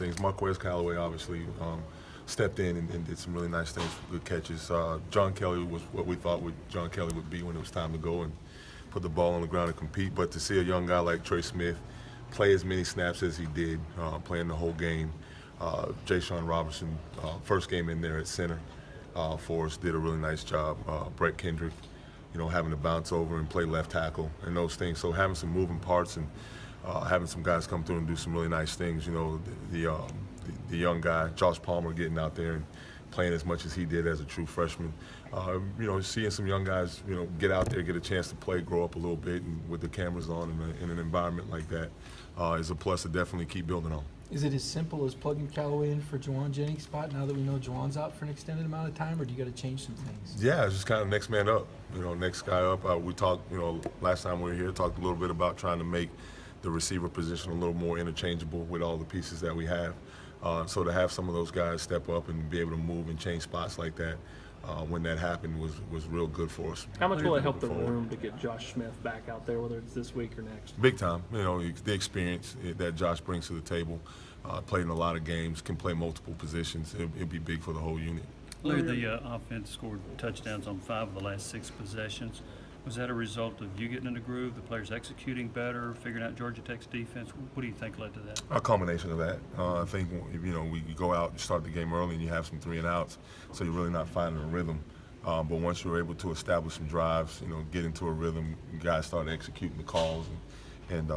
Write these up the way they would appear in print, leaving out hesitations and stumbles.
things. Marquez Callaway obviously stepped in and did some really nice things, good catches. John Kelly was what we thought John Kelly would be when it was time to go and put the ball on the ground and compete. But to see a young guy like Trey Smith play as many snaps as he did, playing the whole game. Jay Sean Robertson, first game in there at center for us, did a really nice job. Brett Kendrick, having to bounce over and play left tackle and those things. So having some moving parts and having some guys come through and do some really nice things. The young guy, Josh Palmer, getting out there and playing as much as he did as a true freshman. Seeing some young guys, get out there, get a chance to play, grow up a little bit, and with the cameras on in an environment like that is a plus to definitely keep building on. Is it as simple as plugging Callaway in for Juwan Jennings' spot now that we know Juwan's out for an extended amount of time, or do you got to change some things? Yeah, it's just kind of next man up. Next guy up. We talked, last time we were here, talked a little bit about trying to make the receiver position a little more interchangeable with all the pieces that we have. So to have some of those guys step up and be able to move and change spots like that, when that happened was real good for us. How much will it help the room to get Josh Smith back out there, whether it's this week or next? Big time. The experience that Josh brings to the table, played in a lot of games, can play multiple positions. It'd be big for the whole unit. Larry, the offense scored touchdowns on 5 of the last 6 possessions. Was that a result of you getting in the groove, the players executing better, figuring out Georgia Tech's defense? What do you think led to that? A combination of that. I think, we go out, you start the game early and you have some 3 and outs, so you're really not finding a rhythm. But once you're able to establish some drives, get into a rhythm, guys start executing the calls and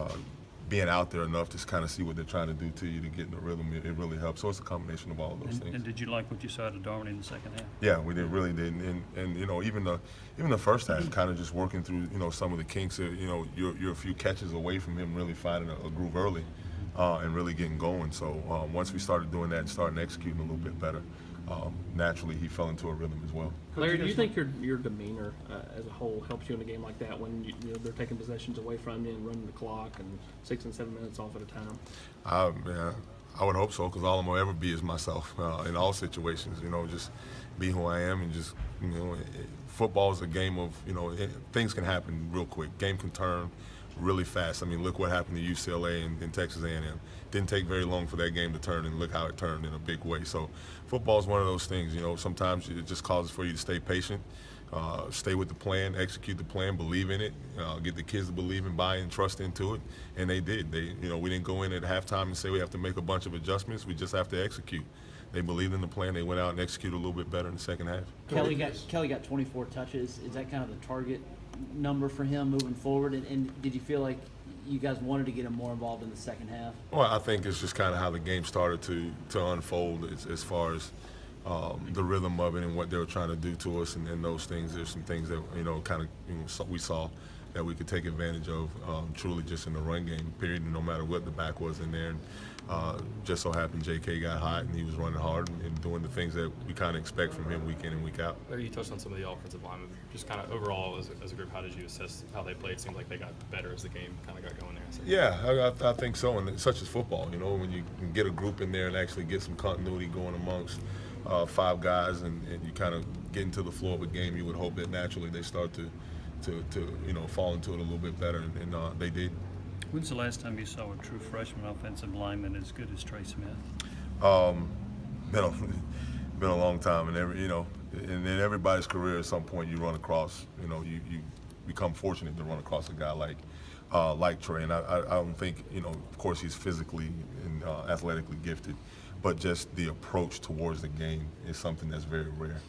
being out there enough to kind of see what they're trying to do to you to get in the rhythm, it really helps. So it's a combination of all those things. And did you like what you saw out of Darwin in the second half? Yeah, we really did. And even the first half, kind of just working through, some of the kinks. You're a few catches away from him really finding a groove early and really getting going. So once we started doing that and starting executing a little bit better, naturally he fell into a rhythm as well. Larry, do you think your demeanor as a whole helps you in a game like that when they're taking possessions away from you and running the clock and 6 and 7 minutes off at a time? I would hope so, because all I'm gonna ever be is myself in all situations. Just be who I am, and just football is a game of things can happen real quick. Game can turn really fast. I mean, look what happened to UCLA and Texas A&M. Didn't take very long for that game to turn, and look how it turned in a big way. So football is one of those things, sometimes it just causes for you to stay patient, stay with the plan, execute the plan, believe in it, get the kids to believe and buy and trust into it, and they did. We didn't go in at halftime and say we have to make a bunch of adjustments. We just have to execute. They believed in the plan. They went out and executed a little bit better in the second half. Kelly got 24 touches. Is that kind of the target number for him moving forward? And did you feel like you guys wanted to get him more involved in the second half? Well, I think it's just kind of how the game started to unfold as far as the rhythm of it and what they were trying to do to us and those things. There's some things that we saw that we could take advantage of truly just in the run game period, no matter what the back was in there. And just so happened J.K. got hot and he was running hard and doing the things that we kind of expect from him week in and week out. Larry, you touched on some of the offensive linemen. Just kind of overall as a group, how did you assess how they played? It seemed like they got better as the game kind of got going there. Yeah, I think so, and such as football, when you can get a group in there and actually get some continuity going amongst 5 guys and you kind of get into the flow of a game, you would hope that naturally they start to fall into it a little bit better, and they did. When's the last time you saw a true freshman offensive lineman as good as Trey Smith? Been a long time, and in everybody's career at some point you run across, you become fortunate to run across a guy like Trey, and I don't think, of course he's physically and athletically gifted, but just the approach towards the game is something that's very rare.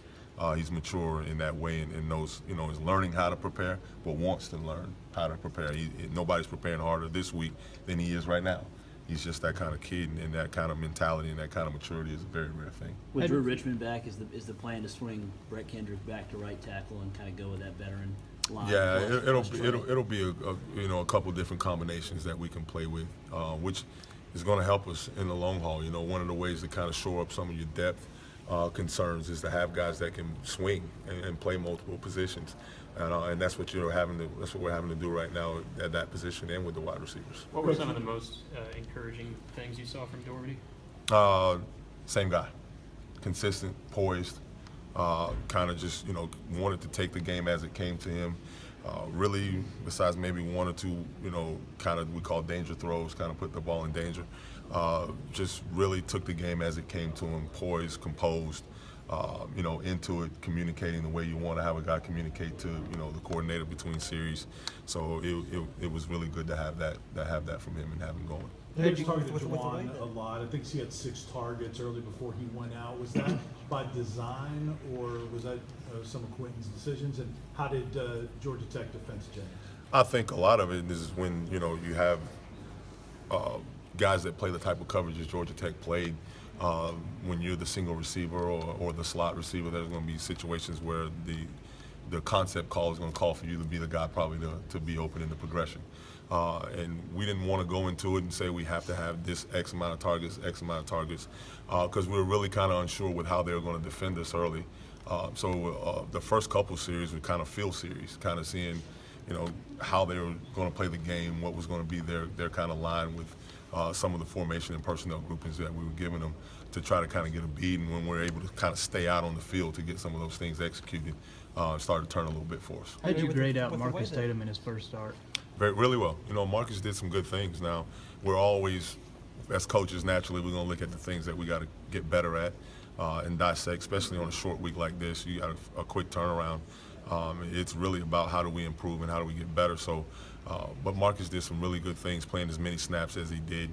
He's mature in that way and knows, is learning how to prepare, but wants to learn how to prepare. Nobody's preparing harder this week than he is right now. He's just that kind of kid, and that kind of mentality and that kind of maturity is a very rare thing. With Drew Richmond back, is the plan to swing Brett Kendrick back to right tackle and kind of go with that veteran line? Yeah, it'll be a couple different combinations that we can play with, which is going to help us in the long haul. One of the ways to kind of shore up some of your depth concerns is to have guys that can swing and play multiple positions, and that's what we're having to do right now at that position and with the wide receivers. What were some of the most encouraging things you saw from Doherty? Same guy, consistent, poised, kind of just wanted to take the game as it came to him. Really, besides maybe 1 or 2, kind of we call danger throws, kind of put the ball in danger. just really took the game as it came to him, poised, composed, into it, communicating the way you want to have a guy communicate to, the coordinator between series. So it was really good to have that from him and have him going. He was targeted Juwan a lot. I think he had 6 targets early before he went out. Was that by design, or was that some of Quentin's decisions? And how did Georgia Tech defense Jennings? I think a lot of it is when you have guys that play the type of coverage as Georgia Tech played. When you're the single receiver or the slot receiver, there's going to be situations where the concept call is going to call for you to be the guy probably to be open in the progression. And we didn't want to go into it and say we have to have this X amount of targets, because we were really kind of unsure with how they were going to defend us early. So the first couple series were kind of feel series, kind of seeing, how they were going to play the game, what was going to be their kind of line with some of the formation and personnel groupings that we were giving them to try to kind of get a beat. And when we were able to kind of stay out on the field to get some of those things executed, started to turn a little bit for us. How'd you grade out Marcus Tatum in his first start? Really well. Marcus did some good things. Now, we're always, as coaches, naturally, we're going to look at the things that we got to get better at and dissect, especially on a short week like this. You got a quick turnaround. It's really about how do we improve and how do we get better. So, but Marcus did some really good things, playing as many snaps as he did.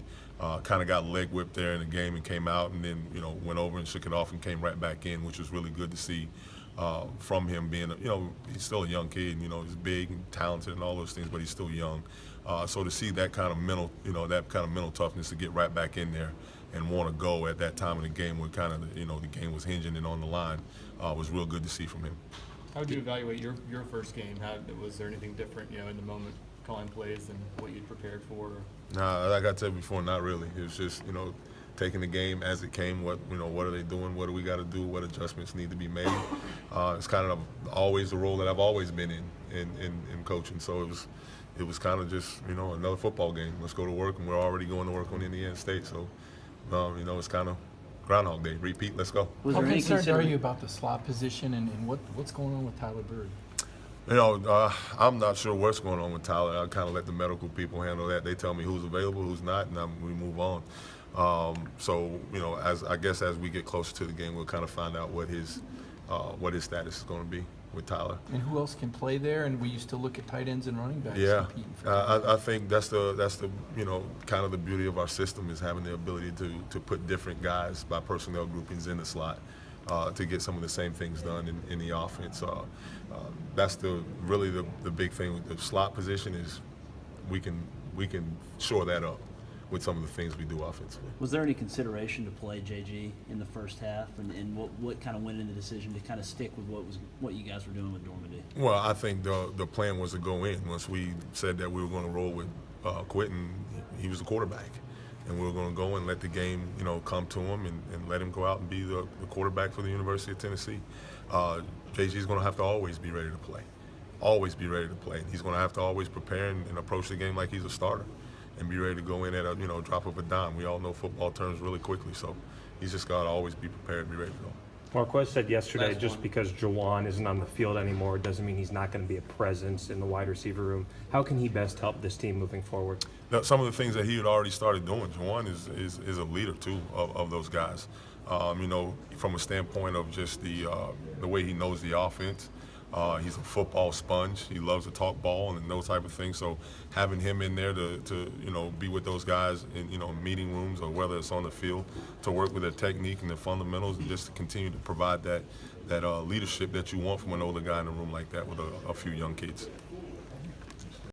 Kind of got leg whipped there in the game and came out, and then went over and shook it off and came right back in, which was really good to see. From him being, he's still a young kid. He's big and talented and all those things, but he's still young. So to see that kind of mental toughness to get right back in there and want to go at that time in the game where kind of the game was hinging and on the line was real good to see from him. How would you evaluate your first game? Was there anything different, in the moment, calling plays than what you'd prepared for? Nah, like I said before, not really. It was just, taking the game as it came. What are they doing? What do we got to do? What adjustments need to be made? It's kind of always the role that I've always been in coaching. So it was kind of just another football game. Let's go to work, and we're already going to work on Indiana State. So it's kind of Groundhog Day. Repeat. Let's go. Was How there any concerned are you about the slot position and what's going on with Tyler Bird? I'm not sure what's going on with Tyler. I kind of let the medical people handle that. They tell me who's available, who's not, and we move on. So as we get closer to the game, we'll kind of find out what his status is going to be with Tyler. And who else can play there? And we used to look at tight ends and running backs. Yeah, competing for that. I think that's the kind of the beauty of our system is having the ability to put different guys by personnel groupings in the slot to get some of the same things done in the offense. That's really the big thing with the slot position is we can shore that up with some of the things we do offensively. Was there any consideration to play JG in the first half, and what kind of went into the decision to kind of stick with what you guys were doing with Normandy? Well, I think the plan was to go in. Once we said that we were going to roll with Quentin, he was the quarterback, and we were going to go and let the game come to him and let him go out and be the quarterback for the University of Tennessee. JG's going to have to always be ready to play. Always be ready to play. He's going to have to always prepare and approach the game like he's a starter and be ready to go in at a drop of a dime. We all know football turns really quickly, so he's just got to always be prepared and be ready to go. Marquez said yesterday, Last just one. because Jawan isn't on the field anymore doesn't mean he's not going to be a presence in the wide receiver room. How can he best help this team moving forward? Now, some of the things that he had already started doing, Jawan is a leader too of those guys. From a standpoint of just the way he knows the offense. He's a football sponge. He loves to talk ball and those type of things. So having him in there to be with those guys in meeting rooms or whether it's on the field to work with their technique and their fundamentals and just to continue to provide that leadership that you want from an older guy in a room like that with a few young kids.